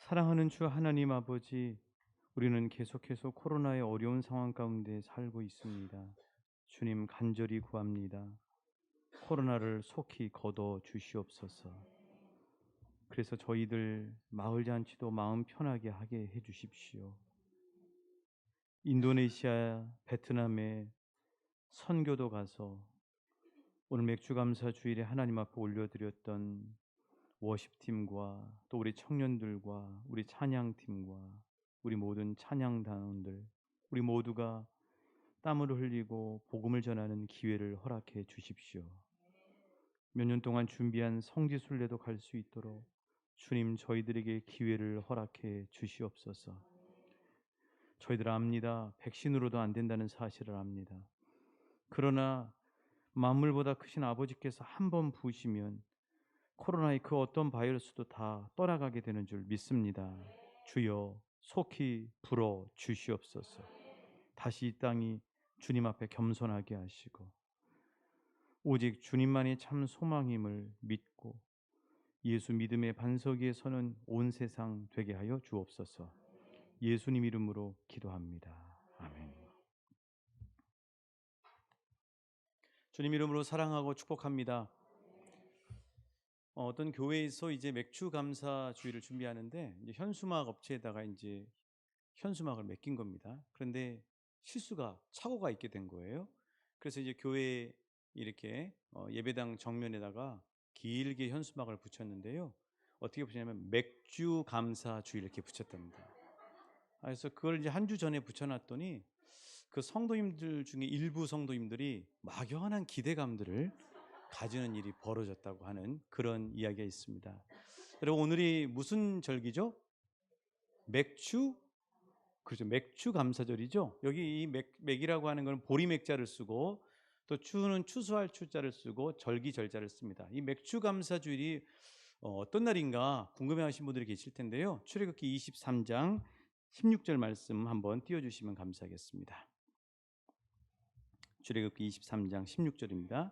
사랑하는 주 하나님 아버지, 우리는 계속해서 코로나의 어려운 상황 가운데 살고 있습니다. 주님 간절히 구합니다. 코로나를 속히 거둬 주시옵소서. 그래서 저희들 마을 잔치도 마음 편하게 하게 해 주십시오. 인도네시아, 베트남에 선교도 가서 오늘 맥주 감사 주일에 하나님 앞에 올려드렸던 워십팀과 또 우리 청년들과 우리 찬양팀과 우리 모든 찬양단원들, 우리 모두가 땀을 흘리고 복음을 전하는 기회를 허락해 주십시오. 몇 년 동안 준비한 성지순례도 갈 수 있도록 주님 저희들에게 기회를 허락해 주시옵소서. 저희들 압니다. 백신으로도 안 된다는 사실을 압니다. 그러나 만물보다 크신 아버지께서 한 번 부으시면 코로나의 그 어떤 바이러스도 다 떠나가게 되는 줄 믿습니다. 주여 속히 불어 주시옵소서. 다시 이 땅이 주님 앞에 겸손하게 하시고 오직 주님만이 참 소망임을 믿고 예수 믿음의 반석 위에 서는 온 세상 되게 하여 주옵소서. 예수님 이름으로 기도합니다. 아멘. 주님 이름으로 사랑하고 축복합니다. 어떤 교회에서 이제 맥주 감사 주일을 준비하는데 이제 현수막 업체에다가 이제 현수막을 맡긴 겁니다. 그런데 실수가 착오가 있게 된 거예요. 그래서 이제 교회에 이렇게 예배당 정면에다가 길게 현수막을 붙였는데요. 어떻게 붙였냐면 맥주 감사 주일 이렇게 붙였답니다. 그래서 그걸 이제 한 주 전에 붙여놨더니 그 성도님들 중에 일부 성도님들이 막연한 기대감들을 가지는 일이 벌어졌다고 하는 그런 이야기가 있습니다. 여러분 오늘이 무슨 절기죠? 맥주? 그렇죠. 맥주 감사절이죠. 여기 이 맥이라고 하는 건 보리맥자를 쓰고 또 추는 추수할 추자를 쓰고 절기절자를 씁니다. 이 맥주 감사주일이 어떤 날인가 궁금해하신 분들이 계실 텐데요. 출애굽기 23장 16절 말씀 한번 띄워주시면 감사하겠습니다. 출애굽기 23장 16절입니다.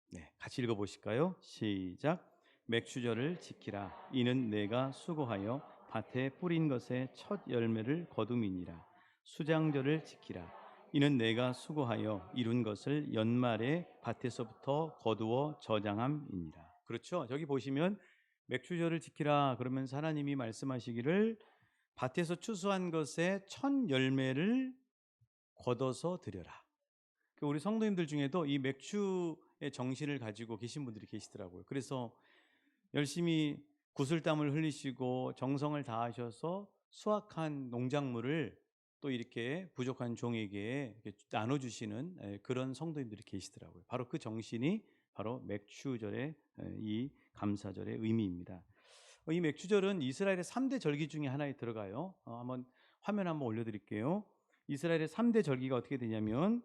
네, 같이 읽어보실까요? 시작. 맥주절을 지키라. 이는 내가 수고하여 밭에 뿌린 것의 첫 열매를 거둠이니라. 수장절을 지키라. 이는 내가 수고하여 이룬 것을 연말에 밭에서부터 거두어 저장함이니라. 그렇죠? 저기 보시면 맥주절을 지키라 그러면서 하나님이 말씀하시기를 밭에서 추수한 것의 첫 열매를 걷어서 드려라. 우리 성도님들 중에도 이 맥주의 정신을 가지고 계신 분들이 계시더라고요. 그래서 열심히 구슬땀을 흘리시고 정성을 다하셔서 수확한 농작물을 또 이렇게 부족한 종에게 이렇게 나눠주시는 그런 성도님들이 계시더라고요. 바로 그 정신이 바로 맥주절의 이 감사절의 의미입니다. 이 맥주절은 이스라엘의 3대 절기 중에 하나에 들어가요. 한번 화면 한번 올려드릴게요. 이스라엘의 3대 절기가 어떻게 되냐면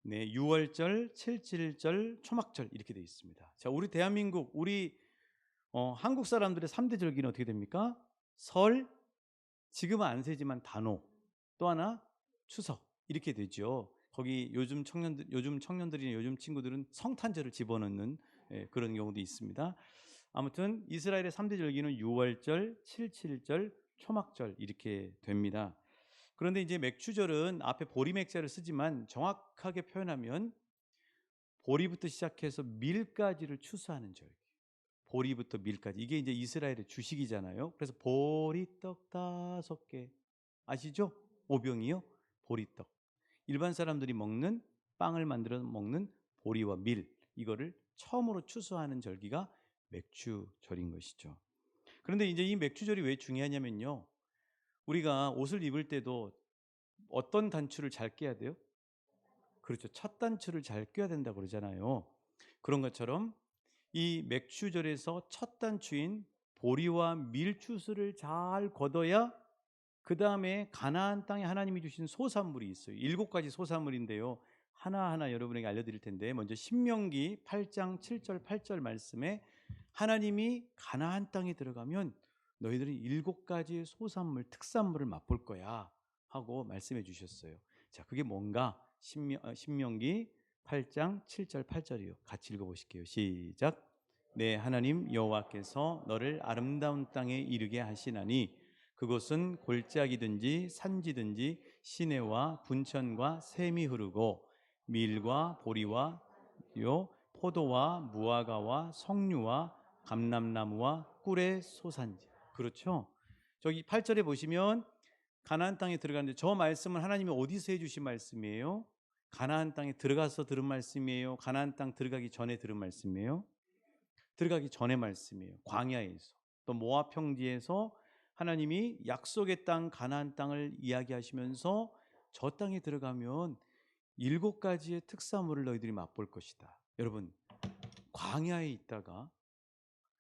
네, 6월절, 7.7절, 초막절 이렇게 되어 있습니다. 자, 우리 대한민국, 우리 한국 사람들의 3대 절기는 어떻게 됩니까? 설, 지금은 안 세지만 단오, 또 하나 추석 이렇게 되죠. 거기 요즘 청년들이나 요즘 친구들은 성탄절을 집어넣는 그런 경우도 있습니다. 아무튼 이스라엘의 3대 절기는 6월절, 7.7절, 초막절 이렇게 됩니다. 그런데 이제 맥주절은 앞에 보리맥자를 쓰지만 정확하게 표현하면 보리부터 시작해서 밀까지를 추수하는 절기. 보리부터 밀까지. 이게 이제 이스라엘의 주식이잖아요. 그래서 보리떡 5개. 아시죠? 오병이요? 보리떡. 일반 사람들이 먹는 빵을 만들어 먹는 보리와 밀. 이거를 처음으로 추수하는 절기가 맥주절인 것이죠. 그런데 이제 이 맥주절이 왜 중요하냐면요. 우리가 옷을 입을 때도 어떤 단추를 잘 껴야 돼요? 그렇죠. 첫 단추를 잘 껴야 된다고 그러잖아요. 그런 것처럼 이 맥주절에서 첫 단추인 보리와 밀추수를 잘 거둬야 그 다음에 가나안 땅에 하나님이 주신 소산물이 있어요. 7가지 소산물인데요. 하나하나 여러분에게 알려드릴 텐데 먼저 신명기 8장 7절 8절 말씀에 하나님이 가나안 땅에 들어가면 너희들은 7가지 소산물 특산물을 맛볼 거야 하고 말씀해 주셨어요. 자, 그게 뭔가? 신명기 8장 7절 8절이요. 같이 읽어보실게요. 시작. 내 하나님 여호와께서 너를 아름다운 땅에 이르게 하시나니 그곳은 골짜기든지 산지든지 시내와 분천과 샘이 흐르고 밀과 보리와 요 포도와 무화과와 석류와 감람나무와 꿀의 소산지. 그렇죠? 저기 8절에 보시면 가나안 땅에 들어가는데 저 말씀은 하나님이 어디서 해주신 말씀이에요? 가나안 땅에 들어가서 들은 말씀이에요? 가나안 땅 들어가기 전에 들은 말씀이에요? 들어가기 전의 말씀이에요. 광야에서 또 모압 평지에서 하나님이 약속의 땅 가나안 땅을 이야기하시면서 저 땅에 들어가면 7가지의 특산물을 너희들이 맛볼 것이다. 여러분, 광야에 있다가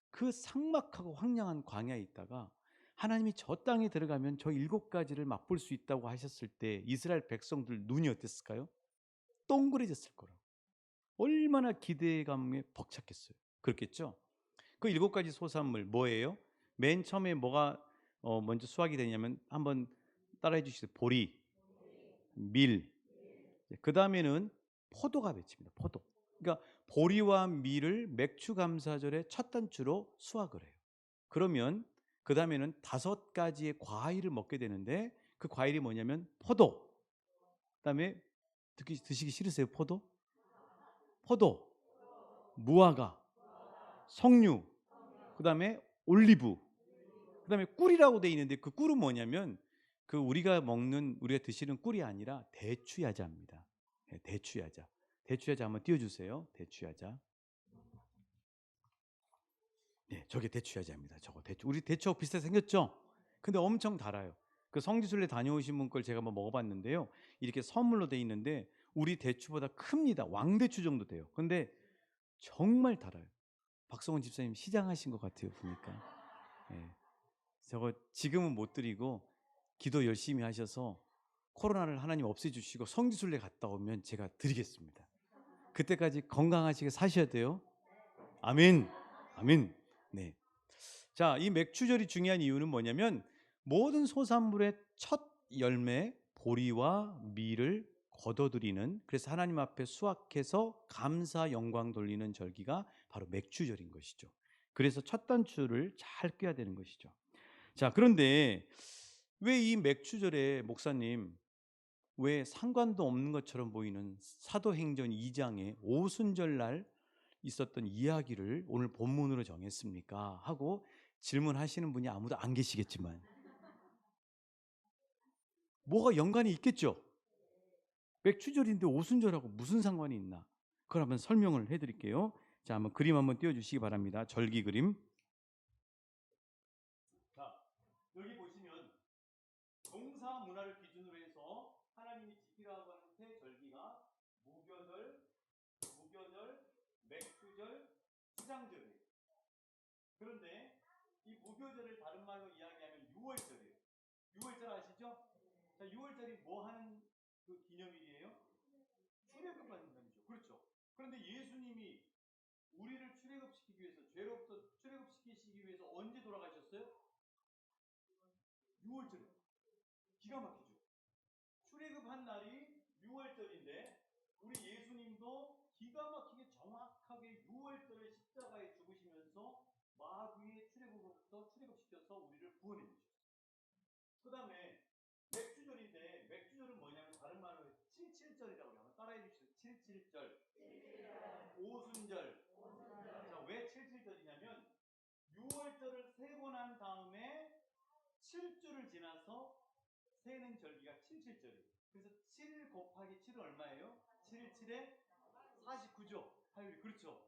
그 삭막하고 황량한 광야에 있다가 하나님이 저 땅에 들어가면 저 7가지를 맛볼 수 있다고 하셨을 때 이스라엘 백성들 눈이 어땠을까요? 동그래졌을 거라고. 얼마나 기대감에 벅찼겠어요. 그렇겠죠? 그 7가지 소산물 뭐예요? 맨 처음에 뭐가 먼저 수확이 되냐면 한번 따라해 주시죠. 보리, 밀. 그 다음에는 포도가 맺힙니다. 포도. 그러니까 보리와 밀을 맥주 감사절에 첫 단추로 수확을 해요. 그러면 그 다음에는 5가지의 과일을 먹게 되는데 그 과일이 뭐냐면 포도. 그다음에 드시기 싫으세요? 포도? 포도, 무화과, 석류, 그다음에 올리브, 그다음에 꿀이라고 돼 있는데 그 꿀은 뭐냐면 그 우리가 드시는 꿀이 아니라 대추야자입니다. 네, 대추야자. 대추야자 한번 띄워주세요. 대추야자. 네, 저게 대추야자입니다. 저거 대추. 우리 대추하고 비슷하게 생겼죠? 근데 엄청 달아요. 그 성지순례 다녀오신 분 걸 제가 한번 먹어봤는데요. 이렇게 선물로 돼 있는데 우리 대추보다 큽니다. 왕대추 정도 돼요. 근데 정말 달아요. 박성훈 집사님 시장하신 것 같아요. 보니까. 네. 저거 지금은 못 드리고 기도 열심히 하셔서 코로나를 하나님 없애주시고 성지순례 갔다 오면 제가 드리겠습니다. 그때까지 건강하시게 사셔야 돼요. 아멘. 아멘. 네. 자, 이 맥추절이 중요한 이유는 뭐냐면 모든 소산물의 첫 열매 보리와 밀을 거둬들이는, 그래서 하나님 앞에 수확해서 감사 영광 돌리는 절기가 바로 맥추절인 것이죠. 그래서 첫 단추를 잘 꿰야 되는 것이죠. 자, 그런데 왜 이 맥추절에 목사님 왜 상관도 없는 것처럼 보이는 사도행전 2장의 오순절날 있었던 이야기를 오늘 본문으로 정했습니까? 하고 질문하시는 분이 아무도 안 계시겠지만 뭐가 연관이 있겠죠? 맥추절인데 오순절하고 무슨 상관이 있나? 그걸 한번 설명을 해드릴게요. 자, 한번 그림 한번 띄워주시기 바랍니다. 절기 그림. 자, 여기 보시면 동사 문화를 기준으로 해서 하나님이 지키라고 하는 세 절기가 무교절, 맥주절, 수장절이에요. 그런데 이 무교절을 다른 말로 이야기하면 6월절이에요. 6월절 아시죠? 자, 6월절이 뭐 하는 그 기념일이에요? 출애굽하는 날이죠. 그렇죠. 그런데 예수님이 우리를 출애굽시키기 위해서, 죄로부터 출애굽시키시기 위해서 언제 돌아가셨어요? 6월절에. 기가 막히죠. 출애굽한 날이 6월절인데 우리 예수님도 기가 막히게 정확하게 6월절에 십자가에 죽으시면서 마귀의 출애굽으로부터 출애굽시켜서 우리를 구원해 주셨어요. 그 다음에 맥주절인데 맥주절은 뭐냐면 다른 말로 77절이라고 하면 따라해 주시죠. 77절. 오순절. 자, 왜 77절이냐면 6월절을 세고 난 다음에 7주를 지나서 세는 절기가 77절이에요. 그래서 7 곱하기 7은 얼마예요? 7, 7에 49죠. 하율이. 그렇죠.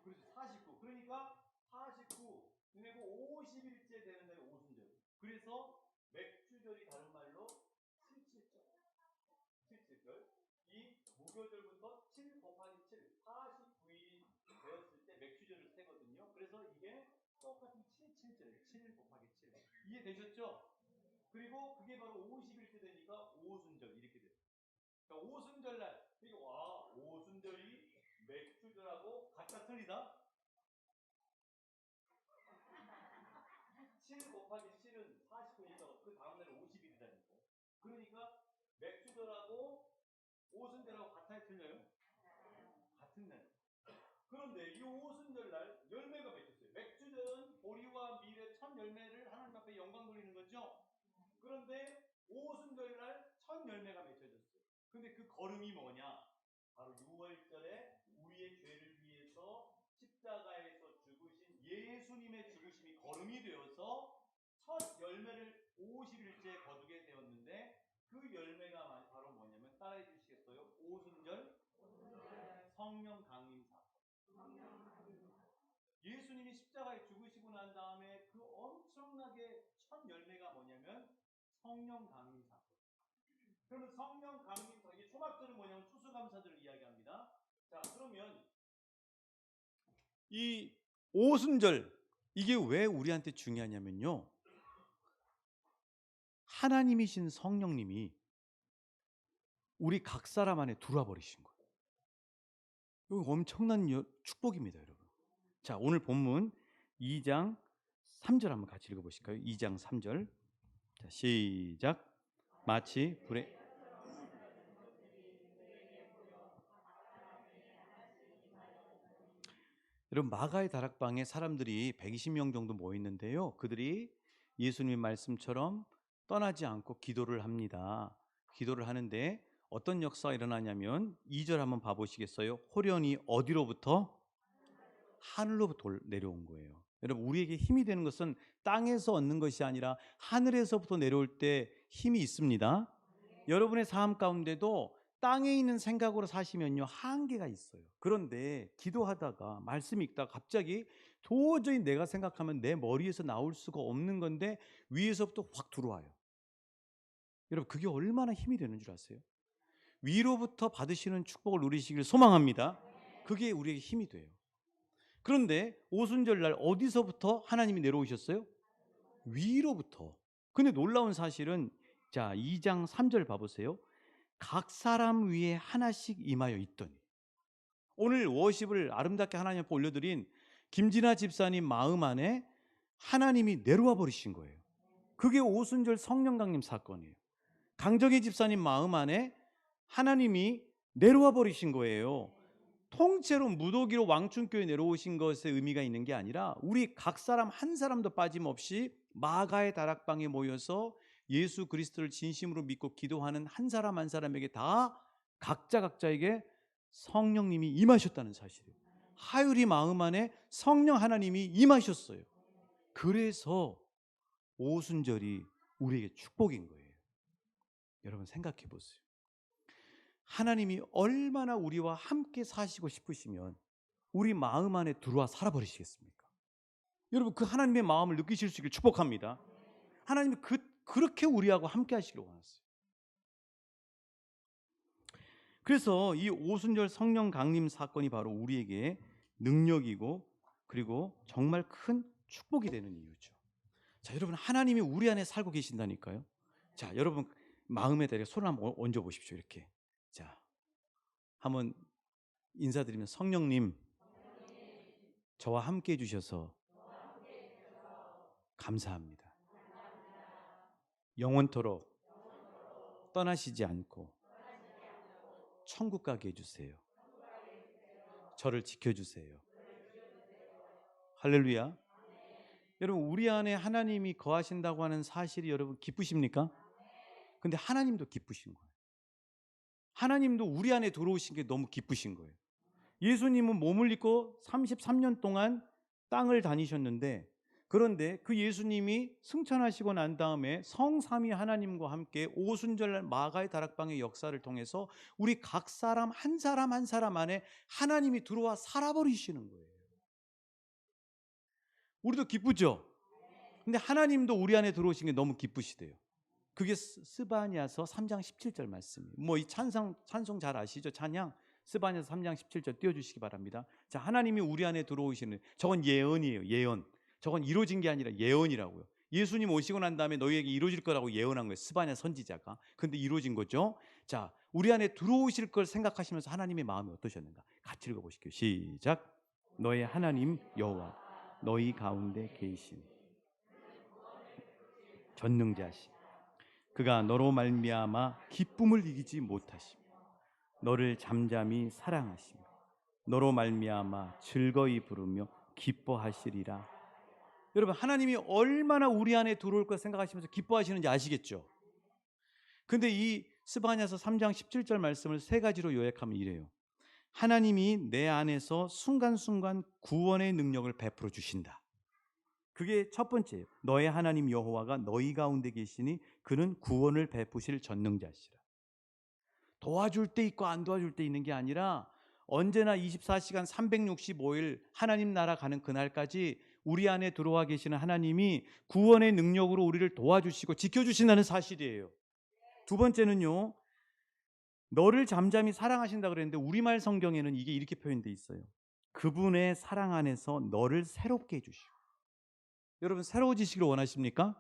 그렇죠. 49. 그러니까 49 그리고 50일째 되는 날이 오순절. 그래서 맥주절이 다른 말로 77절. 77절. 이 무교절부터 7 곱하기 7, 49일이 되었을 때 맥주절을 세거든요. 그래서 이게 똑같은 77절이에요. 7 곱하기 7. 이해되셨죠? 그리고 그게 바로 50일째 되니까 오순절 이렇게 돼요. 그러니까 오순절날 이거 와 오순절이 맥주절하고 같다 틀리다? 7 곱하기 7은 49일이다. 그 다음날에 50일이다니까. 그러니까 맥주절하고 오순절하고 같아요 틀려요? 같은 날. 그런데 이 오순절 날 열매가 맺혔어요. 맥주절은 보리와 밀의 첫 열매를 하나님 앞에 영광 돌리는 거죠. 그런데 오순절 날 첫 열매가 맺혀졌어요. 근데 그 걸음이 뭐냐? 바로 6월절에 우리의 죄를 위해서 십자가에서 죽으신 예수님의 죽으심이 걸음이 되어서 첫 열매를 50일째 거두게 되었는데, 그 열매가 바로 뭐냐면, 따라해 주시겠어요? 오순절 성령 강림 사건. 예수님이 십자가에 죽으시고 난 다음에 그 엄청나게 첫 열매가 뭐냐면 성령 강림 사건. 그러면 성령 강림 사건, 이게 초막절은 뭐냐면 추수감사절을 이야기합니다. 자, 그러면 이 오순절, 이게 왜 우리한테 중요하냐면요, 하나님이신 성령님이 우리 각 사람 안에 들어와 버리신 거예요. 이거 엄청난 축복입니다, 여러분. 자, 오늘 본문 2장 3절 한번 같이 읽어보실까요? 2장 3절. 자, 시작. 마치 불에 여러분, 마가의 다락방에 사람들이 120명 정도 모여 있는데요, 그들이 예수님의 말씀처럼 떠나지 않고 기도를 합니다. 기도를 하는데 어떤 역사가 일어나냐면 2절 한번 봐보시겠어요? 호련히 어디로부터? 하늘로부터 내려온 거예요. 여러분, 우리에게 힘이 되는 것은 땅에서 얻는 것이 아니라 하늘에서부터 내려올 때 힘이 있습니다. 여러분의 삶 가운데도 땅에 있는 생각으로 사시면요, 한계가 있어요. 그런데 기도하다가 말씀 읽다가 갑자기 도저히 내가 생각하면 내 머리에서 나올 수가 없는 건데 위에서부터 확 들어와요. 여러분, 그게 얼마나 힘이 되는 줄 아세요? 위로부터 받으시는 축복을 누리시길 소망합니다. 그게 우리에게 힘이 돼요. 그런데 오순절 날 어디서부터 하나님이 내려오셨어요? 위로부터. 근데 놀라운 사실은, 자, 2장 3절 봐보세요. 각 사람 위에 하나씩 임하여 있더니. 오늘 워십을 아름답게 하나님 앞에 올려드린 김진아 집사님 마음 안에 하나님이 내려와 버리신 거예요. 그게 오순절 성령 강림 사건이에요. 강정희 집사님 마음 안에 하나님이 내려와 버리신 거예요. 통째로 무더기로 왕춘교에 내려오신 것에 의미가 있는 게 아니라 우리 각 사람 한 사람도 빠짐없이 마가의 다락방에 모여서 예수 그리스도를 진심으로 믿고 기도하는 한 사람 한 사람에게 다 각자에게 성령님이 임하셨다는 사실이에요. 하율이 마음 안에 성령 하나님이 임하셨어요. 그래서 오순절이 우리에게 축복인 거예요. 여러분, 생각해 보세요. 하나님이 얼마나 우리와 함께 사시고 싶으시면 우리 마음 안에 들어와 살아버리시겠습니까? 여러분, 그 하나님의 마음을 느끼실 수 있길 축복합니다. 하나님이 그렇게 우리하고 함께 하시기를 원하세요. 그래서 이 오순절 성령 강림 사건이 바로 우리에게 능력이고 그리고 정말 큰 축복이 되는 이유죠. 자, 여러분, 하나님이 우리 안에 살고 계신다니까요. 자, 여러분 마음에 대해 손을 한번 얹어 보십시오. 이렇게. 자, 한번 인사드리면, 성령님, 저와 함께 해주셔서 감사합니다. 영원토록 떠나시지 않고 천국 가게 해주세요. 저를 지켜주세요. 할렐루야. 여러분, 우리 안에 하나님이 거하신다고 하는 사실이 여러분 기쁘십니까? 근데 하나님도 기쁘신 거예요. 하나님도 우리 안에 들어오신 게 너무 기쁘신 거예요. 예수님은 몸을 입고 33년 동안 땅을 다니셨는데, 그런데 그 예수님이 승천하시고 난 다음에 성삼위 하나님과 함께 오순절 마가의 다락방의 역사를 통해서 우리 각 사람 한 사람 한 사람 안에 하나님이 들어와 살아버리시는 거예요. 우리도 기쁘죠? 근데 하나님도 우리 안에 들어오신 게 너무 기쁘시대요. 그게 스바냐서 3장 17절 말씀이에요. 뭐 이 찬송 잘 아시죠? 찬양 스바냐서 3장 17절 띄워주시기 바랍니다. 자, 하나님이 우리 안에 들어오시는, 저건 예언이에요. 예언. 저건 이루어진 게 아니라 예언이라고요. 예수님 오시고 난 다음에 너희에게 이루어질 거라고 예언한 거예요. 스바냐 선지자가. 근데 이루어진 거죠. 자, 우리 안에 들어오실 걸 생각하시면서 하나님의 마음이 어떠셨는가? 같이 읽어보실게요. 시작. 너의 하나님 여호와 너희 가운데 계신 전능자시, 그가 너로 말미암아 기쁨을 이기지 못하시며 너를 잠잠히 사랑하시며 너로 말미암아 즐거이 부르며 기뻐하시리라. 여러분, 하나님이 얼마나 우리 안에 들어올 걸 생각하시면서 기뻐하시는지 아시겠죠? 근데 이 스바냐서 3장 17절 말씀을 세 가지로 요약하면 이래요. 하나님이 내 안에서 순간순간 구원의 능력을 베풀어 주신다. 그게 첫 번째예요. 너의 하나님 여호와가 너희 가운데 계시니 그는 구원을 베푸실 전능자시라. 도와줄 때 있고 안 도와줄 때 있는 게 아니라 언제나 24시간 365일 하나님 나라 가는 그날까지 우리 안에 들어와 계시는 하나님이 구원의 능력으로 우리를 도와주시고 지켜주신다는 사실이에요. 두 번째는요, 너를 잠잠히 사랑하신다 그랬는데 우리말 성경에는 이게 이렇게 표현되어 있어요. 그분의 사랑 안에서 너를 새롭게 해주시고. 여러분, 새로워지시기를 원하십니까?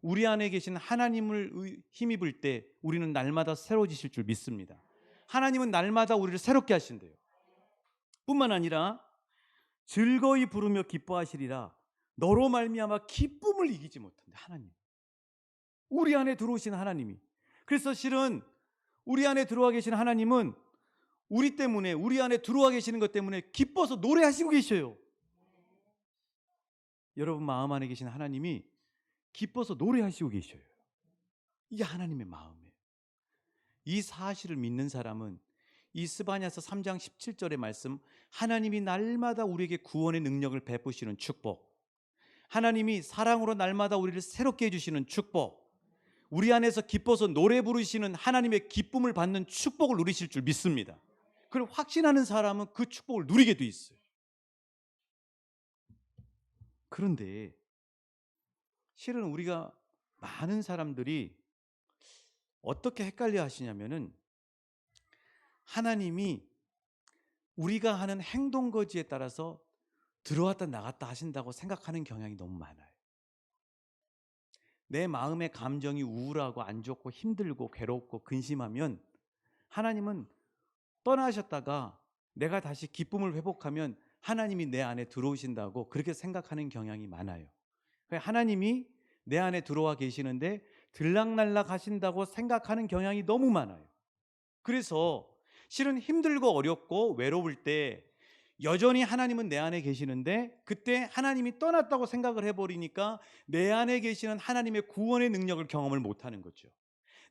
우리 안에 계신 하나님을 힘입을 때 우리는 날마다 새로워지실 줄 믿습니다. 하나님은 날마다 우리를 새롭게 하신대요. 뿐만 아니라 즐거이 부르며 기뻐하시리라. 너로 말미암아 기쁨을 이기지 못한다. 하나님, 우리 안에 들어오신 하나님이. 그래서 실은 우리 안에 들어와 계신 하나님은 우리 때문에, 우리 안에 들어와 계시는 것 때문에 기뻐서 노래하시고 계셔요. 여러분 마음 안에 계신 하나님이 기뻐서 노래하시고 계셔요. 이게 하나님의 마음이에요. 이 사실을 믿는 사람은 이 스바냐서 3장 17절의 말씀, 하나님이 날마다 우리에게 구원의 능력을 베푸시는 축복, 하나님이 사랑으로 날마다 우리를 새롭게 해주시는 축복, 우리 안에서 기뻐서 노래 부르시는 하나님의 기쁨을 받는 축복을 누리실 줄 믿습니다. 그걸 확신하는 사람은 그 축복을 누리게 돼 있어요. 그런데 실은 우리가 많은 사람들이 어떻게 헷갈려 하시냐면은 하나님이 우리가 하는 행동 거지에 따라서 들어왔다 나갔다 하신다고 생각하는 경향이 너무 많아요. 내 마음의 감정이 우울하고 안 좋고 힘들고 괴롭고 근심하면 하나님은 떠나셨다가 내가 다시 기쁨을 회복하면 하나님이 내 안에 들어오신다고 그렇게 생각하는 경향이 많아요. 하나님이 내 안에 들어와 계시는데 들락날락 하신다고 생각하는 경향이 너무 많아요. 그래서 실은 힘들고 어렵고 외로울 때 여전히 하나님은 내 안에 계시는데 그때 하나님이 떠났다고 생각을 해버리니까 내 안에 계시는 하나님의 구원의 능력을 경험을 못하는 거죠.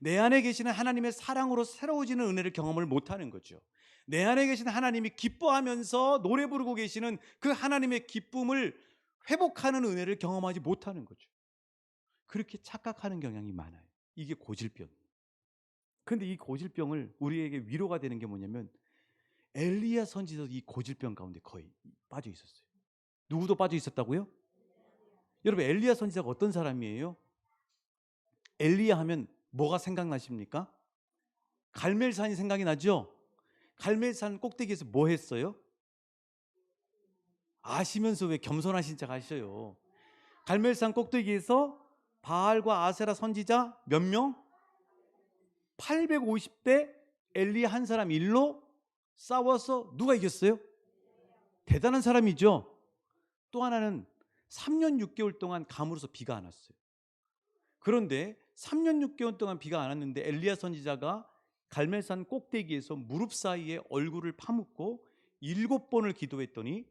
내 안에 계시는 하나님의 사랑으로 새로워지는 은혜를 경험을 못하는 거죠. 내 안에 계시는 하나님이 기뻐하면서 노래 부르고 계시는 그 하나님의 기쁨을 회복하는 은혜를 경험하지 못하는 거죠. 그렇게 착각하는 경향이 많아요. 이게 고질병. 그런데 이 고질병을 우리에게 위로가 되는 게 뭐냐면 엘리야 선지자도 이 고질병 가운데 거의 빠져 있었어요. 누구도 빠져 있었다고요? 여러분, 엘리야 선지자가 어떤 사람이에요? 엘리야 하면 뭐가 생각나십니까? 갈멜산이 생각이 나죠? 갈멜산 꼭대기에서 뭐 했어요? 아시면서 왜 겸손하신 척 하셔요? 갈멜산 꼭대기에서 바알과 아세라 선지자 몇 명? 850대 엘리야 한 사람 일로 싸워서 누가 이겼어요? 대단한 사람이죠. 또 하나는 3년 6개월 동안 감으로서 비가 안 왔어요. 그런데 3년 6개월 동안 비가 안 왔는데 엘리야 선지자가 갈멜산 꼭대기에서 무릎 사이에 얼굴을 파묻고 7번을 기도했더니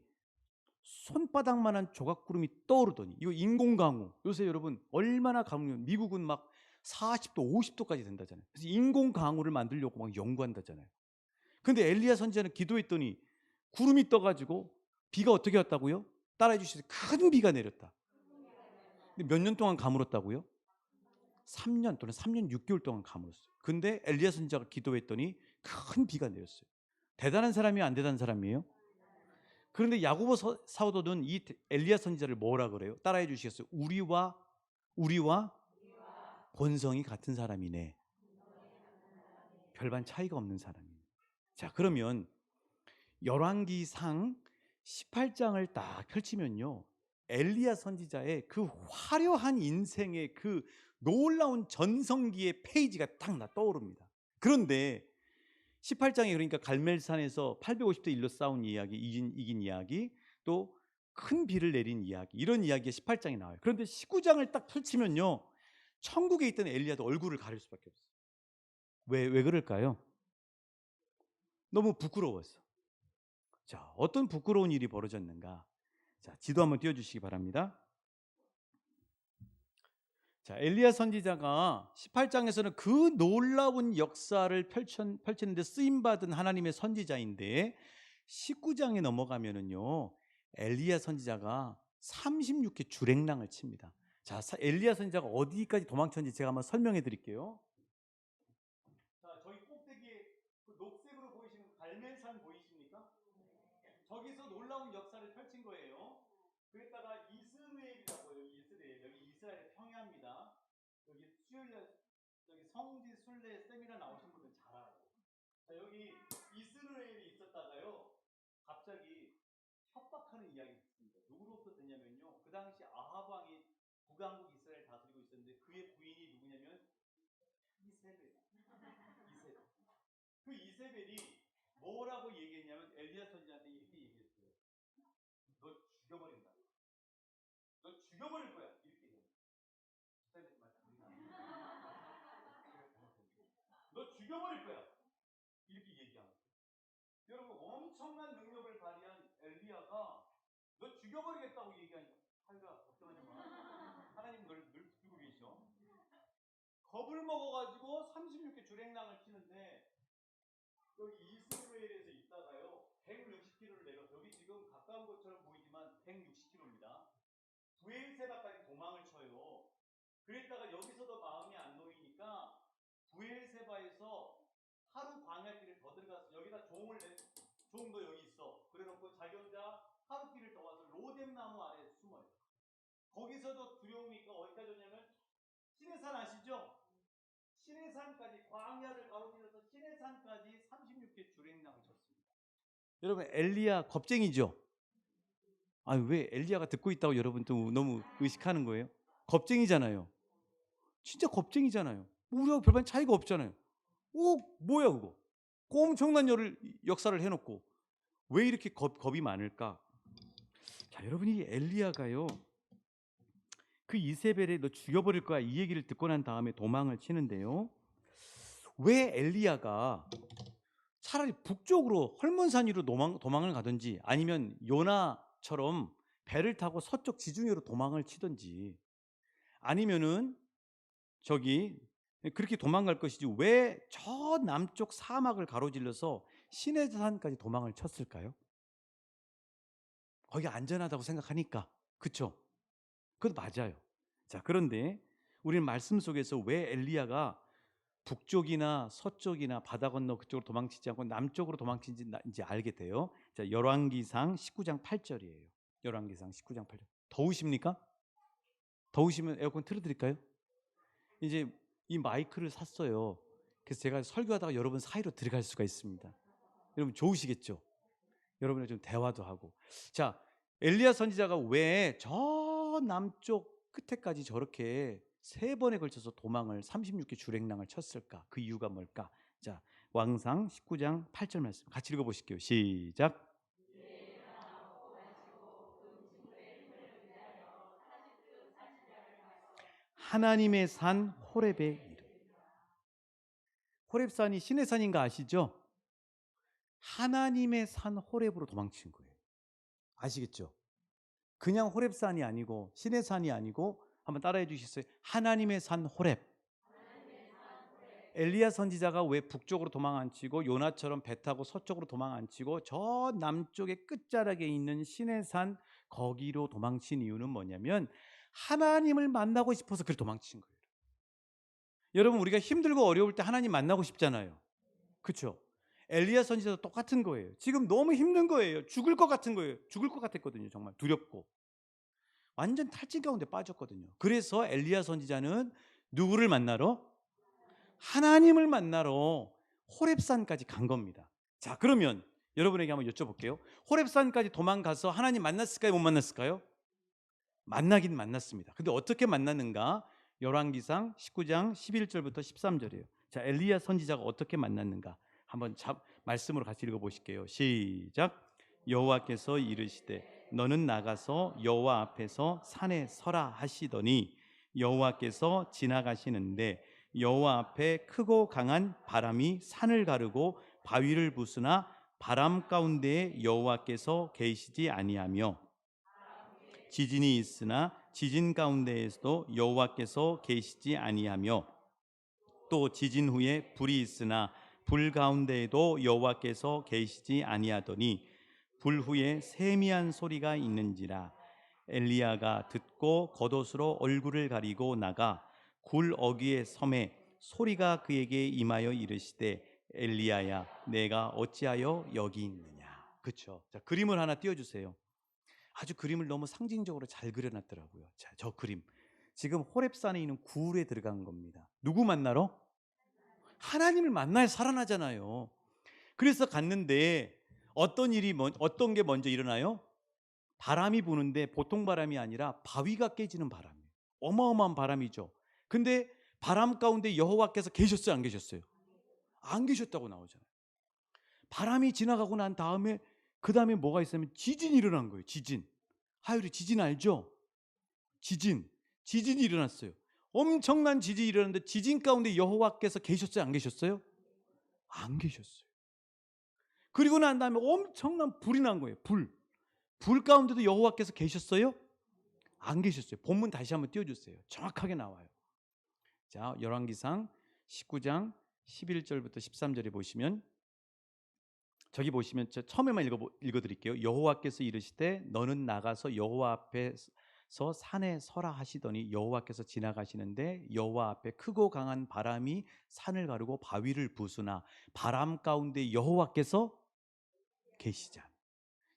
손바닥만한 조각구름이 떠오르더니, 이거 인공강우. 요새 여러분 얼마나 강우면 미국은 막 40도 50도까지 된다잖아요. 그래서 인공강우를 만들려고 막 연구한다잖아요. 근데 엘리야 선지자는 기도했더니 구름이 떠가지고 비가 어떻게 왔다고요? 따라해 주시죠. 큰 비가 내렸다. 근데 몇 년 동안 가물었다고요? 3년 또는 3년 6개월 동안 가물었어요. 근데 엘리야 선지자가 기도했더니 큰 비가 내렸어요. 대단한 사람이에요, 안 대단한 사람이에요? 그런데 야고보 사도는 이 엘리야 선지자를 뭐라 그래요? 따라해 주시겠어요? 우리와 본성이 같은 사람이네. 별반 차이가 없는 사람이네. 자, 그러면 열왕기상 18장을 딱 펼치면요, 엘리야 선지자의 그 화려한 인생의 그 놀라운 전성기의 페이지가 딱 떠오릅니다. 그런데 18장에 그러니까 갈멜산에서 850대 1로 싸운 이야기, 이긴 이야기, 또 큰 비를 내린 이야기, 이런 이야기가 18장에 나와요. 그런데 19장을 딱 펼치면요, 천국에 있던 엘리야도 얼굴을 가릴 수밖에 없어요. 왜 그럴까요? 너무 부끄러워서. 자, 어떤 부끄러운 일이 벌어졌는가? 자, 지도 한번 띄워주시기 바랍니다. 자, 엘리야 선지자가 18장에서는 그 놀라운 역사를 펼치는데 쓰임받은 하나님의 선지자인데 19장에 넘어가면은요, 엘리야 선지자가 36회 주랭랑을 칩니다. 자, 엘리야 선지자가 어디까지 도망쳤는지 제가 한번 설명해 드릴게요. 자, 저기 꼭대기에 그 녹색으로 보이시는 갈멜산 보이십니까? 저기서 놀라운 역사를 펼친 거예요. 그랬다가 이스라엘이라고 해요. 이스라엘. 여기 이스라엘의 평야입니다. 여기 여기 성지 순례 세미나 나오신 분들 잘 알아요. 자, 여기 이스라엘이 있었다가요, 갑자기 협박하는 이야기 듣습니다. 누구로부터 듣냐면요, 그 당시 아합 왕이 북왕국 이스라엘 다스리고 있었는데 그의 부인이 누구냐면 이세벨. 그 이세벨이 뭐라고 얘기했냐면 엘리야 선지자한테 이렇게 얘기했어요. 너 죽여버린다. 너 죽여버릴 거야. 이렇게 얘기했어요. 너 죽여버릴 거야. 이렇게 얘기한 거예요. 여러분, 엄청난 능력을 발휘한 엘리야가 너 죽여버리겠다고 얘기하니까 하유라 걱정하지 마. 하나님 널 늘 붙들고 계셔. 겁을 먹어가지고 36개 주랭랑을 치는데 여기 이스라엘에서 있다가요 160km를 내려서, 여기 지금 가까운 것처럼 보이지만 160km입니다. 부엘세바까지 도망을 쳐요. 그랬다가 여기서도 마음이 안 놓이니까 부엘세바에서 하루 광야길을 더 들어가서 여기다 종도 여기 있어. 그래놓고 자기 혼자 하루 길을 더 와서 로뎀나무 아래 숨어요. 거기서도 두려우니까 어디까지 오냐면 시내산 아시죠? 시내산까지, 광야를 가로질러서 시내산까지 36개 주랭랑을 쳤습니다. 여러분, 엘리야 겁쟁이죠? 아니, 왜 엘리야가 듣고 있다고 여러분 또 너무 의식하는 거예요? 겁쟁이잖아요. 진짜 겁쟁이잖아요. 우리하고 별반 차이가 없잖아요. 뭐야 그거? 그 엄청난 역사를 해놓고 왜 이렇게 겁이 많을까? 자, 여러분이 엘리야가요, 그 이세벨에 너 죽여버릴 거야 이 얘기를 듣고 난 다음에 도망을 치는데요, 왜 엘리야가 차라리 북쪽으로 헐몬산 위로 도망을 가든지 아니면 요나처럼 배를 타고 서쪽 지중해로 도망을 치든지 아니면은 저기 그렇게 도망갈 것이지 왜 저 남쪽 사막을 가로질러서 시내산까지 도망을 쳤을까요? 거기 안전하다고 생각하니까. 그쵸? 그것도 맞아요. 자, 그런데 우리는 말씀 속에서 왜 엘리야가 북쪽이나 서쪽이나 바다 건너 그쪽으로 도망치지 않고 남쪽으로 도망치는지 알게 돼요. 자, 열왕기상 19장 8절이에요. 열왕기상 19장 8절. 더우십니까? 더우시면 에어컨 틀어드릴까요? 이제 이 마이크를 샀어요. 그래서 제가 설교하다가 여러분 사이로 들어갈 수가 있습니다. 여러분 좋으시겠죠? 여러분과 좀 대화도 하고. 자, 엘리야 선지자가 왜 저 남쪽 끝에까지 저렇게 3번에 걸쳐서 도망을 36개 주랭랑을 쳤을까? 그 이유가 뭘까? 자, 왕상 19장 8절 말씀 같이 읽어보실게요. 시작. 하나님의 산 호렙에 이르. 호렙산이 신의 산인가 아시죠? 하나님의 산 호렙으로 도망친 거예요. 아시겠죠? 그냥 호렙산이 아니고 신의 산이 아니고, 한번 따라해 주시겠어요? 하나님의 산 호렙. 엘리야 선지자가 왜 북쪽으로 도망 안 치고 요나처럼 배 타고 서쪽으로 도망 안 치고 저 남쪽의 끝자락에 있는 신의 산 거기로 도망친 이유는 뭐냐면 하나님을 만나고 싶어서 그를 도망친 거예요. 여러분, 우리가 힘들고 어려울 때 하나님 만나고 싶잖아요. 그렇죠? 엘리야 선지자도 똑같은 거예요. 지금 너무 힘든 거예요. 죽을 것 같은 거예요. 죽을 것 같았거든요. 정말 두렵고 완전 탈진 가운데 빠졌거든요. 그래서 엘리야 선지자는 누구를 만나러? 하나님을 만나러 호렙산까지 간 겁니다. 자, 그러면 여러분에게 한번 여쭤볼게요. 호렙산까지 도망가서 하나님 만났을까요? 못 만났을까요? 만나긴 만났습니다. 근데 어떻게 만났는가? 열왕기상 19장 11절부터 13절이에요. 자, 엘리야 선지자가 어떻게 만났는가? 한번 말씀으로 같이 읽어보실게요. 시작. 여호와께서 이르시되 너는 나가서 여호와 앞에서 산에 서라 하시더니 여호와께서 지나가시는데 여호와 앞에 크고 강한 바람이 산을 가르고 바위를 부수나 바람 가운데 여호와께서 계시지 아니하며 지진이 있으나 지진 가운데에서도 여호와께서 계시지 아니하며 또 지진 후에 불이 있으나 불 가운데에도 여호와께서 계시지 아니하더니 불 후에 세미한 소리가 있는지라. 엘리야가 듣고 겉옷으로 얼굴을 가리고 나가 굴 어귀의 섬에 소리가 그에게 임하여 이르시되 엘리야야 내가 어찌하여 여기 있느냐. 그렇죠. 자, 그림을 하나 띄워주세요. 아주 그림을 너무 상징적으로 잘 그려놨더라고요. 자, 저 그림 지금 호렙산에 있는 굴에 들어간 겁니다. 누구 만나러? 하나님을 만나야 살아나잖아요. 그래서 갔는데 어떤 게 먼저 일어나요? 바람이 부는데 보통 바람이 아니라 바위가 깨지는 바람이에요. 어마어마한 바람이죠. 근데 바람 가운데 여호와께서 계셨어요, 안 계셨어요? 안 계셨다고 나오잖아요. 바람이 지나가고 난 다음에 그 다음에 뭐가 있으면 지진이 일어난 거예요. 지진. 하율이 지진 알죠? 지진이 일어났어요. 엄청난 지진이 일어났는데 지진 가운데 여호와께서 계셨어요, 안 계셨어요? 안 계셨어요. 그리고 난 다음에 엄청난 불이 난 거예요. 불 가운데도 여호와께서 계셨어요? 안 계셨어요. 본문 다시 한번 띄워주세요. 정확하게 나와요. 자, 열왕기상 19장 11절부터 13절에 보시면, 저기 보시면 처음에만 읽어드릴게요. 여호와께서 이르시되 너는 나가서 여호와 앞에서 산에 서라 하시더니 여호와께서 지나가시는데 여호와 앞에 크고 강한 바람이 산을 가르고 바위를 부수나 바람 가운데 여호와께서 계시지 않아요.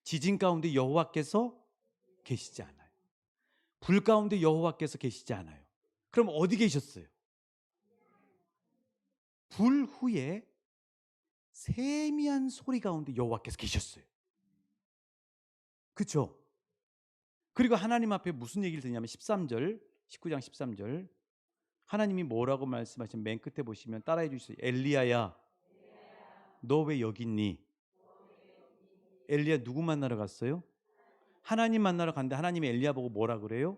지진 가운데 여호와께서 계시지 않아요. 불 가운데 여호와께서 계시지 않아요. 그럼 어디 계셨어요? 불 후에 세미한 소리 가운데 여호와께서 계셨어요. 그렇죠? 그리고 하나님 앞에 무슨 얘기를 드냐면 13절, 19장 13절 하나님이 뭐라고 말씀하시면 맨 끝에 보시면 따라해 주세요. 엘리야야 너 왜 여기 있니? 엘리야 누구 만나러 갔어요? 하나님 만나러 갔는데 하나님이 엘리야 보고 뭐라 그래요?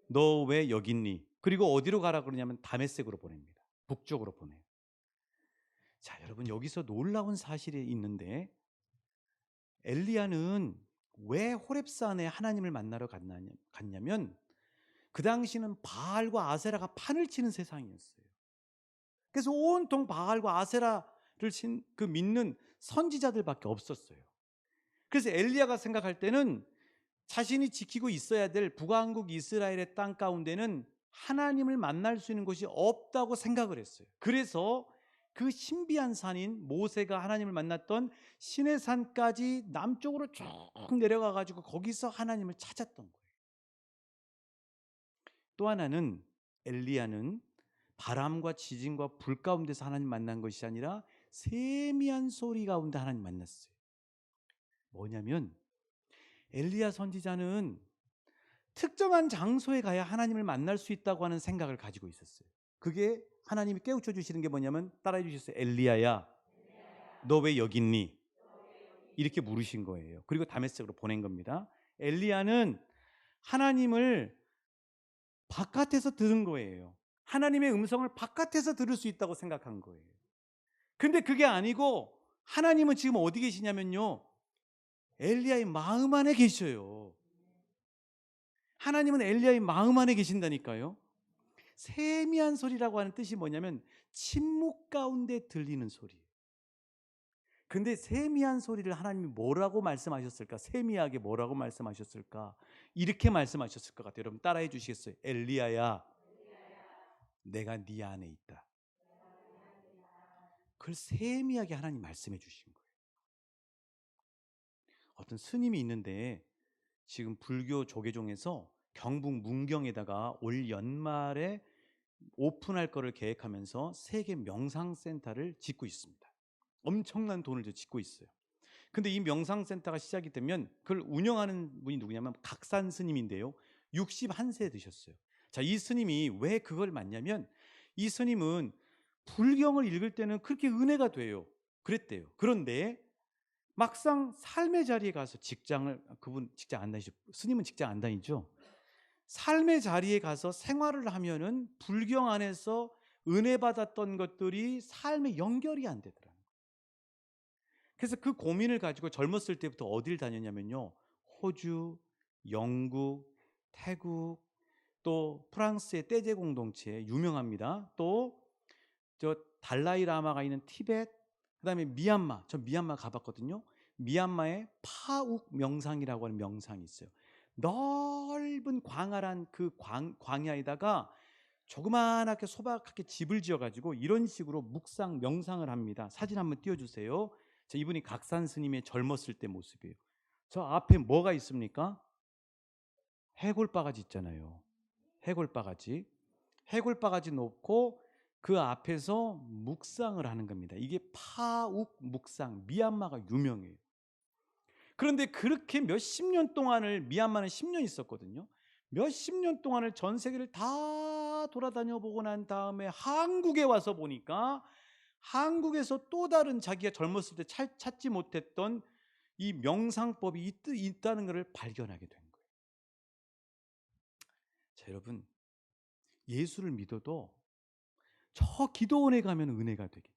너 왜 여기 있니? 그리고 어디로 가라 그러냐면 다메섹으로 보냅니다. 북쪽으로 보내요. 자, 여러분 여기서 놀라운 사실이 있는데 엘리야는 왜 호렙산에 하나님을 만나러 갔냐면 그 당시는 바알과 아세라가 판을 치는 세상이었어요. 그래서 온통 바알과 아세라를 그 믿는 선지자들밖에 없었어요. 그래서 엘리야가 생각할 때는 자신이 지키고 있어야 될 북왕국 이스라엘의 땅 가운데는 하나님을 만날 수 있는 곳이 없다고 생각을 했어요. 그래서 그 신비한 산인 모세가 하나님을 만났던 시내산까지 남쪽으로 쭉 내려가 가지고 거기서 하나님을 찾았던 거예요. 또 하나는 엘리야는 바람과 지진과 불 가운데서 하나님 만난 것이 아니라 세미한 소리 가운데 하나님 만났어요. 뭐냐면 엘리야 선지자는 특정한 장소에 가야 하나님을 만날 수 있다고 하는 생각을 가지고 있었어요. 그게 하나님이 깨우쳐 주시는 게 뭐냐면 따라해 주셨어요. 엘리야야 너 왜 여기 있니? 이렇게 물으신 거예요. 그리고 다메섹으로 보낸 겁니다. 엘리야는 하나님을 바깥에서 들은 거예요. 하나님의 음성을 바깥에서 들을 수 있다고 생각한 거예요. 근데 그게 아니고 하나님은 지금 어디 계시냐면요, 엘리야의 마음 안에 계셔요. 하나님은 엘리야의 마음 안에 계신다니까요. 세미한 소리라고 하는 뜻이 뭐냐면 침묵 가운데 들리는 소리. 근데 세미한 소리를 하나님이 뭐라고 말씀하셨을까? 세미하게 뭐라고 말씀하셨을까? 이렇게 말씀하셨을 것 같아요. 여러분 따라해 주시겠어요? 엘리야야 내가 네 안에 있다. 그걸 세미하게 하나님 말씀해 주신 거예요. 어떤 스님이 있는데 지금 불교 조계종에서 경북 문경에다가 올 연말에 오픈할 거를 계획하면서 세계 명상센터를 짓고 있습니다. 엄청난 돈을 짓고 있어요. 근데 이 명상센터가 시작이 되면 그걸 운영하는 분이 누구냐면 각산 스님인데요. 61세 되셨어요. 자, 이 스님이 왜 그걸 맡냐면 이 스님은 불경을 읽을 때는 그렇게 은혜가 돼요. 그랬대요. 그런데 막상 삶의 자리에 가서 그분 직장 안 다니죠. 스님은 직장 안 다니죠. 삶의 자리에 가서 생활을 하면은 불경 안에서 은혜 받았던 것들이 삶에 연결이 안 되더라고요. 그래서 그 고민을 가지고 젊었을 때부터 어딜 다녔냐면요. 호주, 영국, 태국, 또 프랑스의 떼제 공동체 유명합니다. 또 저 달라이 라마가 있는 티벳, 그다음에 미얀마. 저 미얀마 가봤거든요. 미얀마의 파욱 명상이라고 하는 명상이 있어요. 넓은 광활한 그 광야에다가 조그만하게 소박하게 집을 지어가지고 이런 식으로 묵상 명상을 합니다. 사진 한번 띄워주세요. 자, 이분이 각산 스님의 젊었을 때 모습이에요. 저 앞에 뭐가 있습니까? 해골바가지 있잖아요. 해골바가지. 해골바가지 놓고 그 앞에서 묵상을 하는 겁니다. 이게 파욱 묵상, 미얀마가 유명해요. 그런데 그렇게 몇십 년 동안을, 미얀마는 10년 있었거든요. 몇십 년 동안을 전 세계를 다 돌아다녀 보고 난 다음에 한국에 와서 보니까 한국에서 또 다른 자기가 젊었을 때 찾지 못했던 이 명상법이 있다는 것을 발견하게 된 거예요. 자, 여러분, 예수를 믿어도 저 기도원에 가면 은혜가 되겠죠.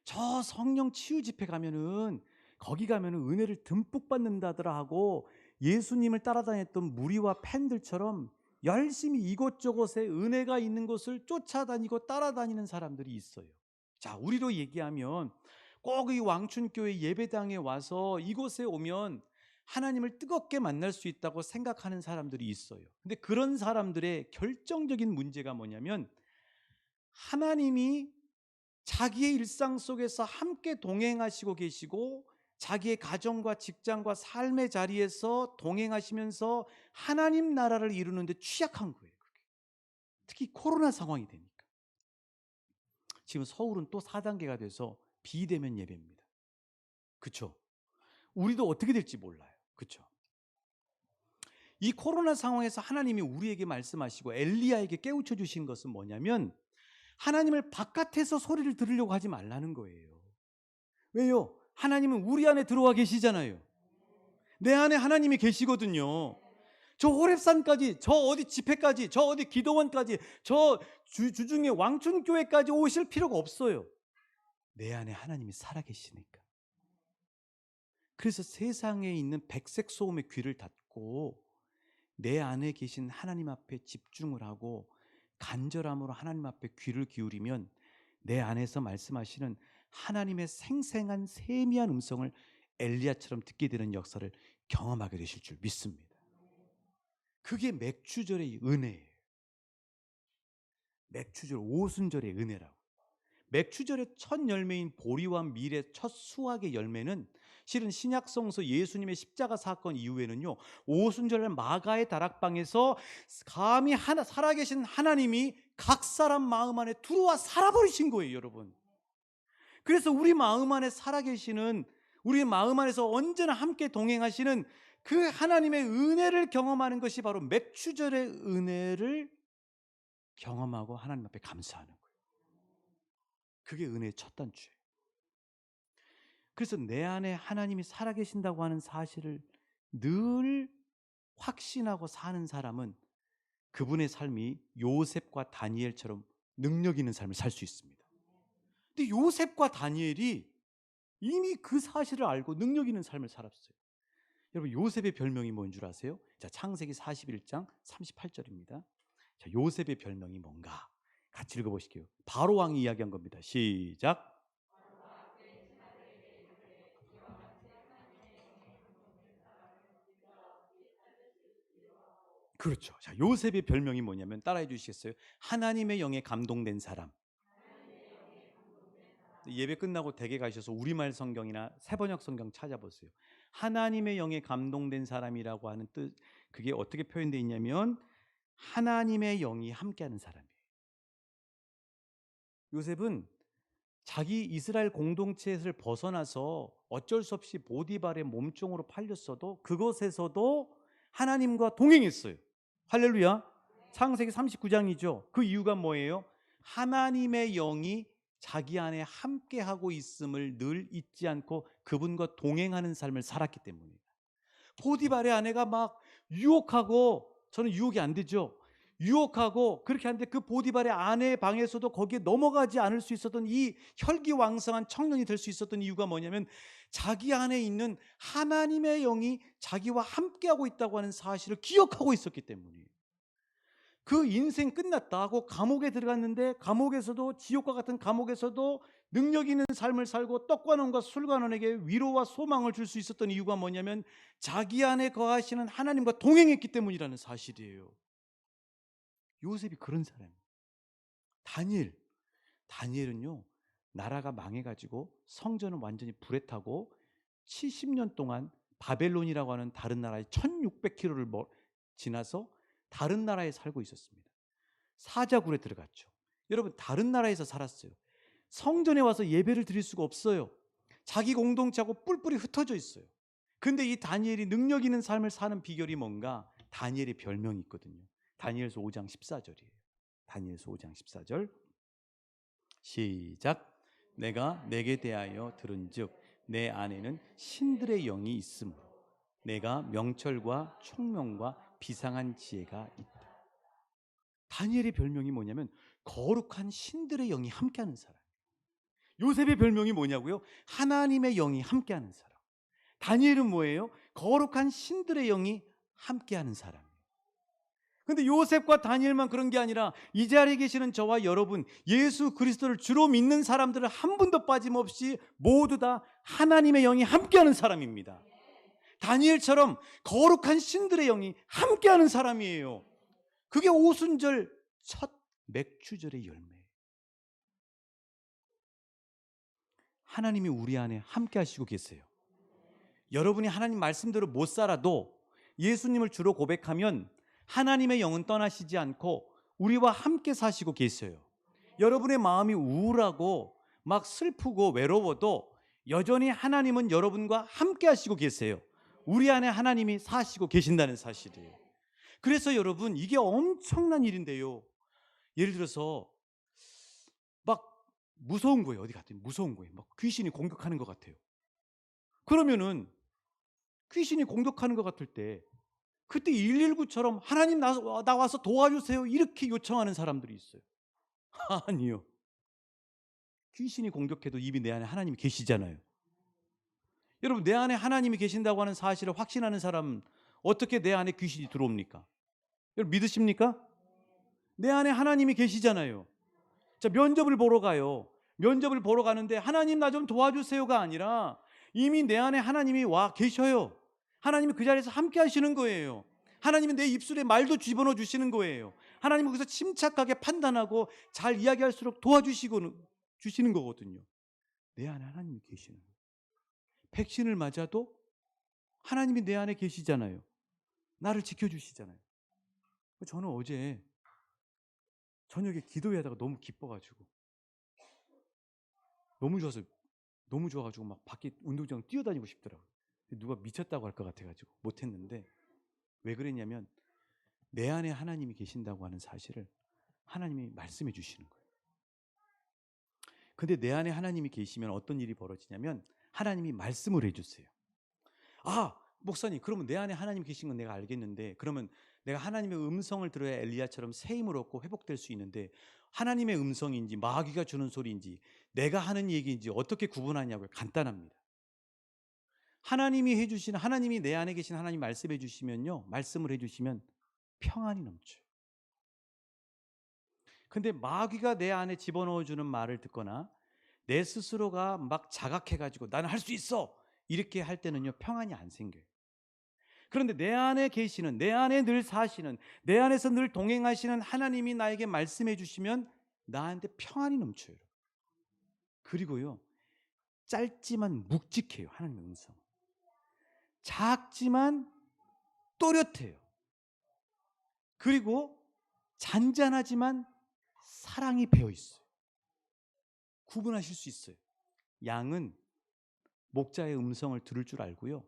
저 성령 치유 집회 가면은, 거기 가면은 은혜를 듬뿍 받는다더라 하고 예수님을 따라다녔던 무리와 팬들처럼 열심히 이곳저곳에 은혜가 있는 곳을 쫓아다니고 따라다니는 사람들이 있어요. 자, 우리로 얘기하면 꼭 이 왕춘교회 예배당에 와서 이곳에 오면 하나님을 뜨겁게 만날 수 있다고 생각하는 사람들이 있어요. 근데 그런 사람들의 결정적인 문제가 뭐냐면, 하나님이 자기의 일상 속에서 함께 동행하시고 계시고 자기의 가정과 직장과 삶의 자리에서 동행하시면서 하나님 나라를 이루는 데 취약한 거예요. 그게. 특히 코로나 상황이 되니까. 지금 서울은 또 4단계가 돼서 비대면 예배입니다. 그렇죠? 우리도 어떻게 될지 몰라요. 그렇죠? 이 코로나 상황에서 하나님이 우리에게 말씀하시고 엘리야에게 깨우쳐 주신 것은 뭐냐면, 하나님을 바깥에서 소리를 들으려고 하지 말라는 거예요. 왜요? 하나님은 우리 안에 들어와 계시잖아요. 내 안에 하나님이 계시거든요. 저 호렙산까지, 저 어디 집회까지, 저 어디 기도원까지, 저 주중에 왕춘교회까지 오실 필요가 없어요. 내 안에 하나님이 살아계시니까. 그래서 세상에 있는 백색 소음의 귀를 닫고 내 안에 계신 하나님 앞에 집중을 하고 간절함으로 하나님 앞에 귀를 기울이면 내 안에서 말씀하시는 하나님의 생생한 세미한 음성을 엘리야처럼 듣게 되는 역사를 경험하게 되실 줄 믿습니다. 그게 맥추절의 은혜예요. 맥추절 오순절의 은혜라고. 맥추절의 첫 열매인 보리와 밀의 첫 수확의 열매는 실은 신약성서 예수님의 십자가 사건 이후에는요, 오순절날 마가의 다락방에서 감히 살아계신 하나님이 각 사람 마음 안에 들어와 살아버리신 거예요, 여러분. 그래서 우리 마음 안에 살아계시는, 우리 마음 안에서 언제나 함께 동행하시는 그 하나님의 은혜를 경험하는 것이 바로 맥추절의 은혜를 경험하고 하나님 앞에 감사하는 거예요. 그게 은혜의 첫 단추예요. 그래서 내 안에 하나님이 살아계신다고 하는 사실을 늘 확신하고 사는 사람은 그분의 삶이 요셉과 다니엘처럼 능력 있는 삶을 살 수 있습니다. 근데 요셉과 다니엘이 이미 그 사실을 알고 능력 있는 삶을 살았어요. 여러분, 요셉의 별명이 뭔 줄 아세요? 자, 창세기 41장 38절입니다. 자, 요셉의 별명이 뭔가 같이 읽어보실게요. 바로 왕이 이야기한 겁니다. 시작. 그렇죠. 자, 요셉의 별명이 뭐냐면, 따라해 주시겠어요? 하나님의 영에 감동된 사람. 예배 끝나고 댁에 가셔서 우리말 성경이나 새번역 성경 찾아보세요. 하나님의 영에 감동된 사람이라고 하는 뜻, 그게 어떻게 표현되어 있냐면 하나님의 영이 함께하는 사람이에요. 요셉은 자기 이스라엘 공동체를 벗어나서 어쩔 수 없이 보디발의 몸종으로 팔렸어도 그것에서도 하나님과 동행했어요. 할렐루야. 창세기 39장이죠. 그 이유가 뭐예요? 하나님의 영이 자기 안에 함께하고 있음을 늘 잊지 않고 그분과 동행하는 삶을 살았기 때문입니다. 보디발의 아내가 막 유혹하고, 저는 유혹이 안 되죠. 유혹하고 그렇게 하는데 그 보디발의 아내의 방에서도 거기에 넘어가지 않을 수 있었던 이 혈기왕성한 청년이 될 수 있었던 이유가 뭐냐면 자기 안에 있는 하나님의 영이 자기와 함께하고 있다고 하는 사실을 기억하고 있었기 때문이에요. 그 인생 끝났다 하고 감옥에 들어갔는데 감옥에서도 지옥과 같은 감옥에서도 능력 있는 삶을 살고 떡과 논과 술과 논에게 위로와 소망을 줄 수 있었던 이유가 뭐냐면 자기 안에 거하시는 하나님과 동행했기 때문이라는 사실이에요. 요셉이 그런 사람이에요. 다니엘은요 나라가 망해가지고 성전은 완전히 불에 타고 70년 동안 바벨론이라고 하는 다른 나라에 1600km를 지나서 다른 나라에 살고 있었습니다. 사자굴에 들어갔죠. 여러분 다른 나라에서 살았어요. 성전에 와서 예배를 드릴 수가 없어요. 자기 공동체하고 뿔뿔이 흩어져 있어요. 근데 이 다니엘이 능력 있는 삶을 사는 비결이 뭔가? 다니엘의 별명이 있거든요. 다니엘서 5장 14절이에요. 다니엘서 5장 14절 시작. 내가 내게 대하여 들은즉 내 안에는 신들의 영이 있으므로 내가 명철과 총명과 비상한 지혜가 있다. 다니엘의 별명이 뭐냐면 거룩한 신들의 영이 함께하는 사람. 요셉의 별명이 뭐냐고요? 하나님의 영이 함께하는 사람. 다니엘은 뭐예요? 거룩한 신들의 영이 함께하는 사람이에요. 근데 요셉과 다니엘만 그런 게 아니라 이 자리에 계시는 저와 여러분, 예수 그리스도를 주로 믿는 사람들은 한 분도 빠짐없이 모두 다 하나님의 영이 함께하는 사람입니다. 다니엘처럼 거룩한 신들의 영이 함께하는 사람이에요. 그게 오순절 첫 맥주절의 열매예요. 하나님이 우리 안에 함께 하시고 계세요. 여러분이 하나님 말씀대로 못 살아도 예수님을 주로 고백하면 하나님의 영은 떠나시지 않고 우리와 함께 사시고 계세요. 여러분의 마음이 우울하고 막 슬프고 외로워도 여전히 하나님은 여러분과 함께 하시고 계세요. 우리 안에 하나님이 사시고 계신다는 사실이에요. 그래서 여러분 이게 엄청난 일인데요. 예를 들어서 막 무서운 거예요. 어디 갔더니 무서운 거예요. 막 귀신이 공격하는 것 같아요. 그러면은 귀신이 공격하는 것 같을 때 그때 119처럼 하나님 나와서 도와주세요 이렇게 요청하는 사람들이 있어요. 아니요. 귀신이 공격해도 이미 내 안에 하나님이 계시잖아요. 여러분 내 안에 하나님이 계신다고 하는 사실을 확신하는 사람은 어떻게 내 안에 귀신이 들어옵니까? 여러분 믿으십니까? 내 안에 하나님이 계시잖아요. 자, 면접을 보러 가요. 면접을 보러 가는데 하나님 나 좀 도와주세요가 아니라 이미 내 안에 하나님이 와 계셔요. 하나님이 그 자리에서 함께 하시는 거예요. 하나님이 내 입술에 말도 집어넣어 주시는 거예요. 하나님은 거기서 침착하게 판단하고 잘 이야기할수록 주시는 거거든요. 내 안에 하나님이 계시는 거예요. 백신을 맞아도 하나님이 내 안에 계시잖아요. 나를 지켜주시잖아요. 저는 어제 저녁에 기도하다가 너무 기뻐가지고 너무 좋아가지고 막 밖에 운동장 뛰어다니고 싶더라고요. 누가 미쳤다고 할 것 같아가지고 못했는데 왜 그랬냐면 내 안에 하나님이 계신다고 하는 사실을 하나님이 말씀해 주시는 거예요. 근데 내 안에 하나님이 계시면 어떤 일이 벌어지냐면 하나님이 말씀을 해주세요. 아, 목사님 그러면 내 안에 하나님 계신 건 내가 알겠는데 그러면 내가 하나님의 음성을 들어야 엘리야처럼 새 힘을 얻고 회복될 수 있는데 하나님의 음성인지 마귀가 주는 소리인지 내가 하는 얘기인지 어떻게 구분하냐고요. 간단합니다. 하나님이 내 안에 계신 하나님 말씀해 주시면요. 말씀을 해 주시면 평안이 넘쳐요. 근데 마귀가 내 안에 집어넣어 주는 말을 듣거나 내 스스로가 막 자각해 가지고 나는 할 수 있어. 이렇게 할 때는요. 평안이 안 생겨요. 그런데 내 안에 계시는, 내 안에 늘 사시는, 내 안에서 늘 동행하시는 하나님이 나에게 말씀해 주시면 나한테 평안이 넘쳐요. 그리고요. 짧지만 묵직해요. 하나님의 음성. 작지만 또렷해요. 그리고 잔잔하지만 사랑이 배어 있어요. 구분하실 수 있어요. 양은 목자의 음성을 들을 줄 알고요.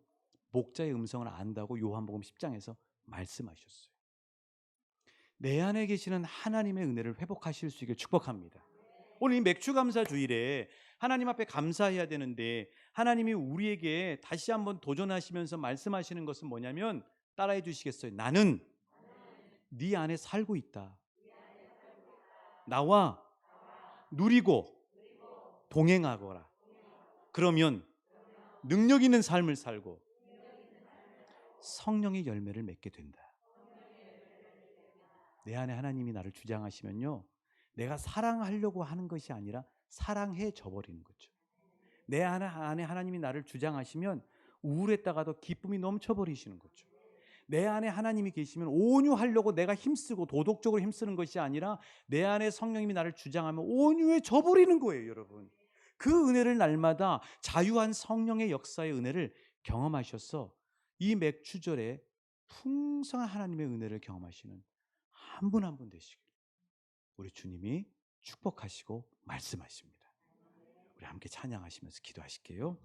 목자의 음성을 안다고 요한복음 10장에서 말씀하셨어요. 내 안에 계시는 하나님의 은혜를 회복하실 수 있게 축복합니다. 오늘 이 맥주감사 주일에 하나님 앞에 감사해야 되는데 하나님이 우리에게 다시 한번 도전하시면서 말씀하시는 것은 뭐냐면 따라해 주시겠어요? 나는 네 안에 살고 있다. 나와 누리고 동행하거라. 그러면 능력 있는 삶을 살고 성령의 열매를 맺게 된다. 내 안에 하나님이 나를 주장하시면요, 내가 사랑하려고 하는 것이 아니라 사랑해져 버리는 거죠. 내 안에 하나님이 나를 주장하시면 우울했다가도 기쁨이 넘쳐버리시는 거죠. 내 안에 하나님이 계시면 온유하려고 내가 힘쓰고 도덕적으로 힘쓰는 것이 아니라 내 안에 성령님이 나를 주장하면 온유해져 버리는 거예요, 여러분. 그 은혜를 날마다 자유한 성령의 역사의 은혜를 경험하셔서 이 맥주절에 풍성한 하나님의 은혜를 경험하시는 한 분 한 분 되시길 우리 주님이 축복하시고 말씀하십니다. 우리 함께 찬양하시면서 기도하실게요.